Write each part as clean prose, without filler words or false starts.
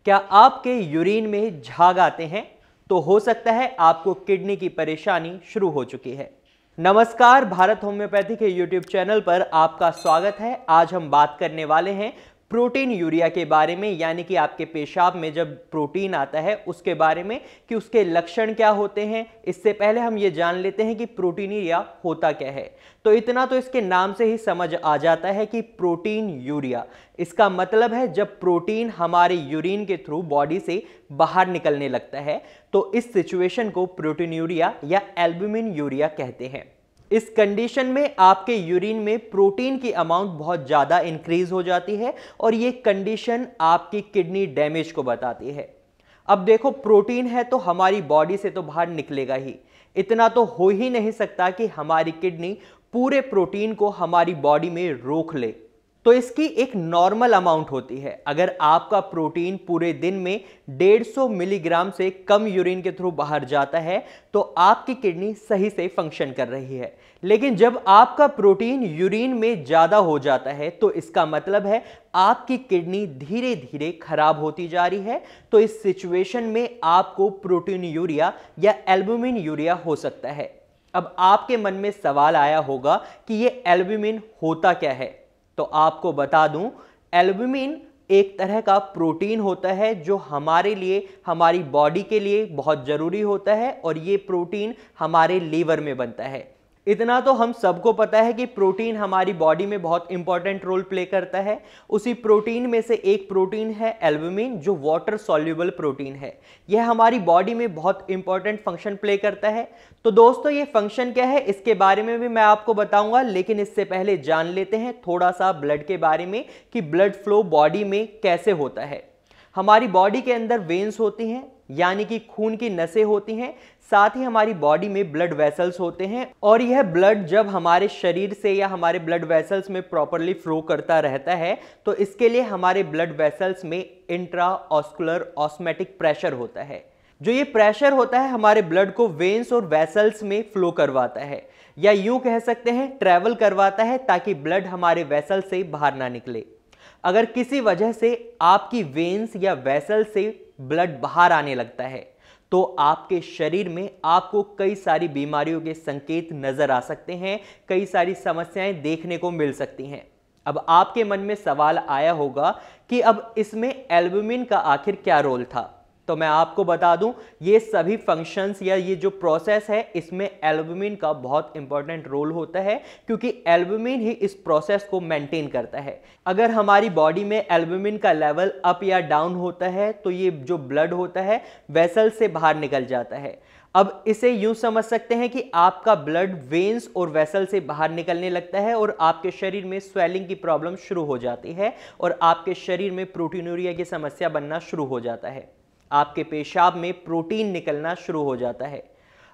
क्या आपके यूरिन में झाग आते हैं? तो हो सकता है आपको किडनी की परेशानी शुरू हो चुकी है। नमस्कार, भारत होम्योपैथी के यूट्यूब चैनल पर आपका स्वागत है। आज हम बात करने वाले हैं प्रोटीन यूरिया के बारे में, यानी कि आपके पेशाब में जब प्रोटीन आता है उसके बारे में, कि उसके लक्षण क्या होते हैं। इससे पहले हम ये जान लेते हैं कि प्रोटीन यूरिया होता क्या है। तो इतना तो इसके नाम से ही समझ आ जाता है कि प्रोटीन यूरिया, इसका मतलब है जब प्रोटीन हमारे यूरिन के थ्रू बॉडी से बाहर निकलने लगता है, तो इस सिचुएशन को प्रोटीन यूरिया या एल्ब्यूमिन यूरिया कहते हैं। इस कंडीशन में आपके यूरिन में प्रोटीन की अमाउंट बहुत ज़्यादा इंक्रीज हो जाती है और ये कंडीशन आपकी किडनी डैमेज को बताती है। अब देखो, प्रोटीन है तो हमारी बॉडी से तो बाहर निकलेगा ही। इतना तो हो ही नहीं सकता कि हमारी किडनी पूरे प्रोटीन को हमारी बॉडी में रोक ले। तो इसकी एक नॉर्मल अमाउंट होती है। अगर आपका प्रोटीन पूरे दिन में 150 मिलीग्राम से कम यूरिन के थ्रू बाहर जाता है तो आपकी किडनी सही से फंक्शन कर रही है। लेकिन जब आपका प्रोटीन यूरिन में ज्यादा हो जाता है तो इसका मतलब है आपकी किडनी धीरे धीरे खराब होती जा रही है। तो इस सिचुएशन में आपको प्रोटीन यूरिया या एल्ब्यूमिन यूरिया हो सकता है। अब आपके मन में सवाल आया होगा कि ये एल्ब्यूमिन होता क्या है। तो आपको बता दूं, एल्ब्यूमिन एक तरह का प्रोटीन होता है जो हमारे लिए, हमारी बॉडी के लिए बहुत जरूरी होता है और ये प्रोटीन हमारे लीवर में बनता है। इतना तो हम सबको पता है कि प्रोटीन हमारी बॉडी में बहुत इंपॉर्टेंट रोल प्ले करता है। उसी प्रोटीन में से एक प्रोटीन है एल्ब्यूमिन, जो वाटर सॉल्युबल प्रोटीन है। यह हमारी बॉडी में बहुत इंपॉर्टेंट फंक्शन प्ले करता है। तो दोस्तों, ये फंक्शन क्या है इसके बारे में भी मैं आपको बताऊंगा, लेकिन इससे पहले जान लेते हैं थोड़ा सा ब्लड के बारे में कि ब्लड फ्लो बॉडी में कैसे होता है। हमारी बॉडी के अंदर वेन्स होती हैं, यानी कि खून की नसें होती हैं। साथ ही हमारी बॉडी में ब्लड वेसल्स होते हैं और यह ब्लड जब हमारे शरीर से या हमारे ब्लड वेसल्स में प्रॉपरली फ्लो करता रहता है तो इसके लिए हमारे ब्लड वेसल्स में इंट्राऑस्कुलर ऑस्मोटिक प्रेशर होता है। जो ये प्रेशर होता है हमारे ब्लड को वेन्स और वेसल्स में फ्लो करवाता है, या यूं कह सकते हैं ट्रैवल करवाता है, ताकि ब्लड हमारे वेसल से बाहर ना निकले। अगर किसी वजह से आपकी वेन्स या वेसल से ब्लड बाहर आने लगता है तो आपके शरीर में आपको कई सारी बीमारियों के संकेत नजर आ सकते हैं, कई सारी समस्याएं देखने को मिल सकती हैं। अब आपके मन में सवाल आया होगा कि अब इसमें एल्ब्यूमिन का आखिर क्या रोल था। तो मैं आपको बता दूं, ये सभी फंक्शंस या ये जो प्रोसेस है इसमें एल्ब्यूमिन का बहुत इंपॉर्टेंट रोल होता है, क्योंकि एल्ब्यूमिन ही इस प्रोसेस को मेंटेन करता है। अगर हमारी बॉडी में एल्ब्यूमिन का लेवल अप या डाउन होता है तो ये जो ब्लड होता है वेसल से बाहर निकल जाता है। अब इसे यूं समझ सकते हैं कि आपका ब्लड वेन्स और वेसल से बाहर निकलने लगता है और आपके शरीर में स्वेलिंग की प्रॉब्लम शुरू हो जाती है और आपके शरीर में प्रोटीनूरिया की समस्या बनना शुरू हो जाता है। आपके पेशाब में प्रोटीन निकलना शुरू हो जाता है।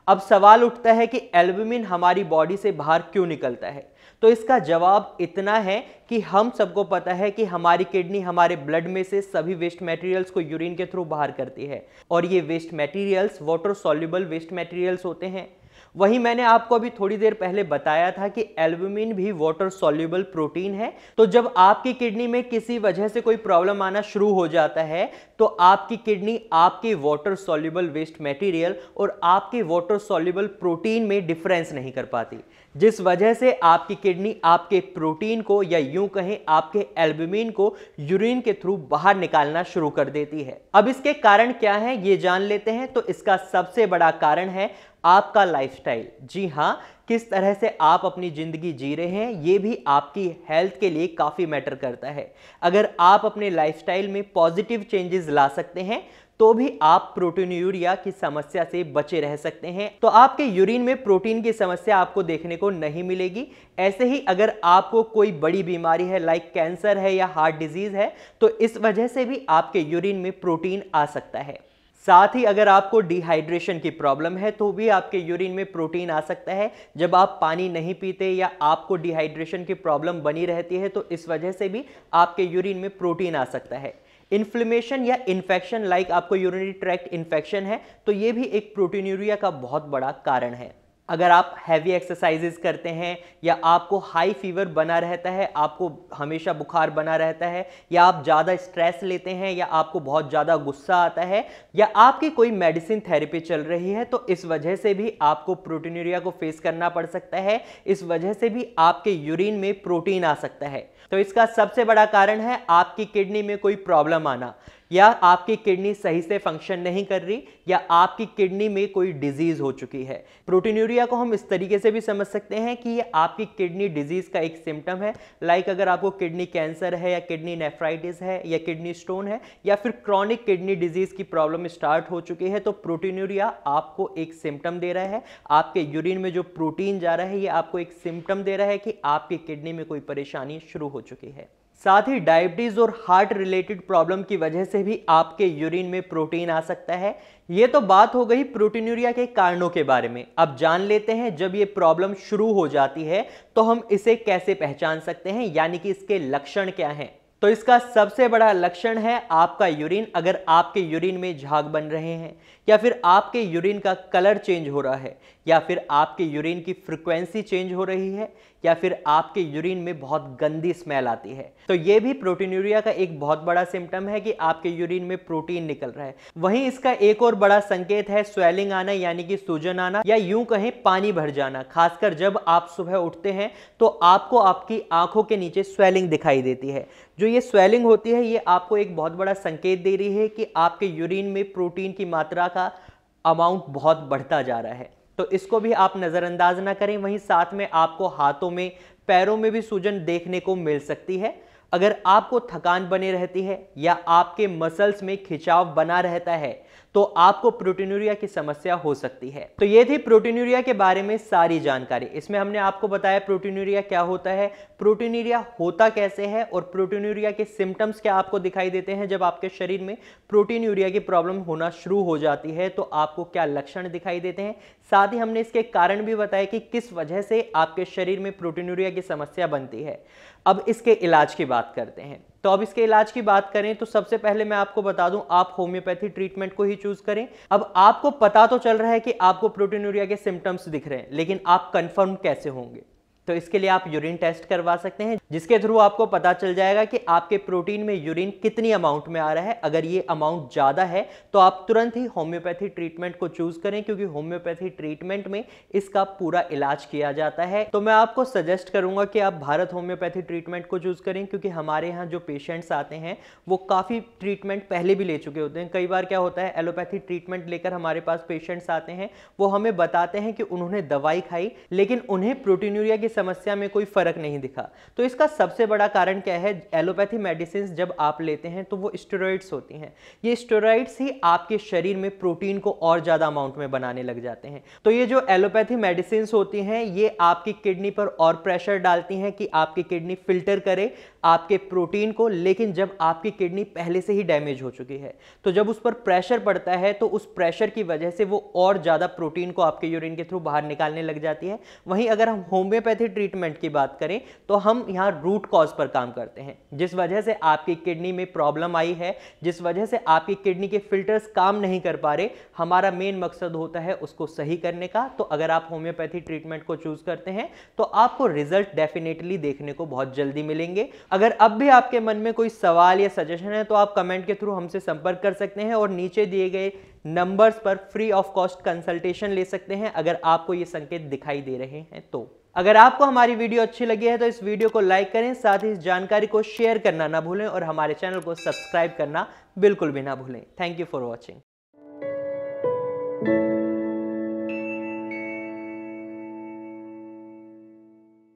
अब सवाल उठता है कि एल्ब्यूमिन हमारी बॉडी से बाहर क्यों निकलता है। तो इसका जवाब इतना है कि हम सबको पता है कि हमारी किडनी हमारे ब्लड में से सभी वेस्ट मटेरियल्स को यूरिन के थ्रू बाहर करती है और ये waste materials water soluble waste materials होते हैं। वही मैंने आपको अभी थोड़ी देर पहले बताया था कि एल्ब्यूमिन भी वाटर सॉल्युबल प्रोटीन है। तो जब आपकी किडनी में किसी वजह से कोई प्रॉब्लम आना शुरू हो जाता है तो आपकी किडनी आपके वाटर सॉल्युबल वेस्ट मटेरियल और आपके वाटर सॉल्युबल प्रोटीन में डिफरेंस नहीं कर पाती, जिस वजह से आपकी किडनी आपके प्रोटीन को, या यूं कहें आपके एल्ब्यूमिन को, यूरिन के थ्रू बाहर निकालना शुरू कर देती है। अब इसके कारण क्या है ये जान लेते हैं। तो इसका सबसे बड़ा कारण है आपका लाइफस्टाइल। जी हाँ, किस तरह से आप अपनी जिंदगी जी रहे हैं ये भी आपकी हेल्थ के लिए काफी मैटर करता है। अगर आप अपने लाइफस्टाइल में पॉजिटिव चेंजेस ला सकते हैं तो भी आप प्रोटीनूरिया की समस्या से बचे रह सकते हैं। तो आपके यूरिन में प्रोटीन की समस्या आपको देखने को नहीं मिलेगी। ऐसे ही अगर आपको कोई बड़ी बीमारी है, लाइक कैंसर है या हार्ट डिजीज है, तो इस वजह से भी आपके यूरिन में प्रोटीन आ सकता है। साथ ही अगर आपको डिहाइड्रेशन की प्रॉब्लम है तो भी आपके यूरिन में प्रोटीन आ सकता है। जब आप पानी नहीं पीते या आपको डिहाइड्रेशन की प्रॉब्लम बनी रहती है तो इस वजह से भी आपके यूरिन में प्रोटीन आ सकता है। इन्फ्लेमेशन या इन्फेक्शन, लाइक आपको यूरिनरी ट्रैक्ट इन्फेक्शन है, तो ये भी एक प्रोटीनूरिया का बहुत बड़ा कारण है। अगर आप हैवी एक्सरसाइजेस करते हैं या आपको हाई फीवर बना रहता है, आपको हमेशा बुखार बना रहता है, या आप ज़्यादा स्ट्रेस लेते हैं, या आपको बहुत ज़्यादा गुस्सा आता है, या आपकी कोई मेडिसिन थेरेपी चल रही है, तो इस वजह से भी आपको प्रोटीनूरिया को फेस करना पड़ सकता है। इस वजह से भी आपके यूरिन में प्रोटीन आ सकता है। तो इसका सबसे बड़ा कारण है आपकी किडनी में कोई प्रॉब्लम आना, या आपकी किडनी सही से फंक्शन नहीं कर रही, या आपकी किडनी में कोई डिजीज हो चुकी है। प्रोटीनूरिया को हम इस तरीके से भी समझ सकते हैं कि ये आपकी किडनी डिजीज का एक सिम्टम है। लाइक अगर आपको किडनी कैंसर है, या किडनी नेफ्राइटिस है, या किडनी स्टोन है, या फिर क्रॉनिक किडनी डिजीज की प्रॉब्लम स्टार्ट हो चुकी है, तो प्रोटीनूरिया आपको एक सिम्टम दे रहा है। आपके यूरिन में जो प्रोटीन जा रहा है, ये आपको एक सिम्टम दे रहा है कि आपकी किडनी में कोई परेशानी शुरू हो चुकी है। साथ ही डायबिटीज और हार्ट रिलेटेड प्रॉब्लम की वजह से भी आपके यूरिन में प्रोटीन आ सकता है। ये तो बात हो गई प्रोटीनूरिया के कारणों के बारे में। अब जान लेते हैं जब ये प्रॉब्लम शुरू हो जाती है तो हम इसे कैसे पहचान सकते हैं, यानी कि इसके लक्षण क्या हैं। तो इसका सबसे बड़ा लक्षण है आपका यूरिन। अगर आपके यूरिन में झाग बन रहे हैं, या फिर आपके यूरिन का कलर चेंज हो रहा है, या फिर आपके यूरिन की फ्रीक्वेंसी चेंज हो रही है, या फिर आपके यूरिन में बहुत गंदी स्मेल आती है, तो ये भी प्रोटीनूरिया का एक बहुत बड़ा सिम्टम है कि आपके यूरिन में प्रोटीन निकल रहा है। वहीं इसका एक और बड़ा संकेत है स्वेलिंग आना, यानी कि सूजन आना, या यूं कहें पानी भर जाना। खासकर जब आप सुबह उठते हैं तो आपको आपकी आंखों के नीचे स्वेलिंग दिखाई देती है। जो ये स्वेलिंग होती है, ये आपको एक बहुत बड़ा संकेत दे रही है कि आपके यूरिन में प्रोटीन की मात्रा का अमाउंट बहुत बढ़ता जा रहा है। तो इसको भी आप नज़रअंदाज ना करें। वहीं साथ में आपको हाथों में, पैरों में भी सूजन देखने को मिल सकती है। अगर आपको थकान बनी रहती है, या आपके मसल्स में खिंचाव बना रहता है, तो आपको प्रोटीनूरिया की समस्या हो सकती है। तो ये थी प्रोटीनूरिया के बारे में सारी जानकारी। इसमें हमने आपको बताया प्रोटीनूरिया क्या होता है, प्रोटीनूरिया होता कैसे है, और प्रोटीनूरिया के सिम्टम्स क्या आपको दिखाई देते हैं जब आपके शरीर में प्रोटीनूरिया की प्रॉब्लम होना शुरू हो जाती है, तो आपको क्या लक्षण दिखाई देते हैं। साथ ही हमने इसके कारण भी बताया कि किस वजह से आपके शरीर में प्रोटीनूरिया की समस्या बनती है। अब इसके इलाज की बात करते हैं। तो अब इसके इलाज की बात करें तो सबसे पहले मैं आपको बता दूं, आप होम्योपैथी ट्रीटमेंट को ही चूज करें। अब आपको पता तो चल रहा है कि आपको प्रोटीनूरिया के सिम्टम्स दिख रहे हैं, लेकिन आप कंफर्म कैसे होंगे? तो इसके लिए आप यूरिन टेस्ट करवा सकते हैं, जिसके थ्रू आपको पता चल जाएगा कि आपके प्रोटीन में यूरिन कितनी अमाउंट में आ रहा है। अगर ये अमाउंट ज़्यादा है तो आप तुरंत ही होम्योपैथी ट्रीटमेंट को चूज करें, क्योंकि होम्योपैथी ट्रीटमेंट में इसका पूरा इलाज किया जाता है। तो मैं आपको सजेस्ट करूंगा कि आप भारत होम्योपैथी ट्रीटमेंट को चूज करें, क्योंकि हमारे यहाँ जो पेशेंट्स आते हैं वो काफ़ी ट्रीटमेंट पहले भी ले चुके होते हैं। कई बार क्या होता है, एलोपैथी ट्रीटमेंट लेकर हमारे पास पेशेंट्स आते हैं, वो हमें बताते हैं कि उन्होंने दवाई खाई, लेकिन उन्हें प्रोटीनूरिया की समस्या में कोई फर्क नहीं दिखा। तो इसका सबसे बड़ा कारण क्या है, एलोपैथी मेडिसिन जब आप लेते हैं तो वो स्टेरॉइड्स होती हैं। ये स्टेरॉइड्स ही आपके शरीर में प्रोटीन को और ज्यादा अमाउंट में बनाने लग जाते हैं। तो ये जो एलोपैथी मेडिसिन होती हैं, ये आपकी किडनी पर और प्रेशर डालती हैं कि आपकी किडनी फिल्टर करे आपके प्रोटीन को। लेकिन जब आपकी किडनी पहले से ही डैमेज हो चुकी है, तो जब उस पर प्रेशर पड़ता है तो उस प्रेशर की वजह से वो और ज्यादा प्रोटीन को आपके यूरिन के थ्रू बाहर निकालने लग जाती है। वहीं अगर हम होम्योपैथी ट्रीटमेंट की बात करें तो हम यहां रूट कॉज पर काम करते हैं। जिस वजह से आपकी किडनी में प्रॉब्लम आई है, जिस वजह से आपकी किडनी के फिल्टर्स काम नहीं कर पा रहे, हमारा मेन मकसद होता है उसको सही करने का। तो अगर आप होम्योपैथी ट्रीटमेंट को चूज करते हैं तो आपको रिजल्ट डेफिनेटली देखने को बहुत जल्दी मिलेंगे। अगर अब भी आपके मन में कोई सवाल या सजेशन है तो आप कमेंट के थ्रू हमसे संपर्क कर सकते हैं, और नीचे दिए गए नंबर्स पर फ्री ऑफ कॉस्ट कंसल्टेशन ले सकते हैं अगर आपको ये संकेत दिखाई दे रहे हैं तो। अगर आपको हमारी वीडियो अच्छी लगी है तो इस वीडियो को लाइक करें, साथ ही इस जानकारी को शेयर करना ना भूलें, और हमारे चैनल को सब्सक्राइब करना बिल्कुल भी ना भूलें। Thank you for watching.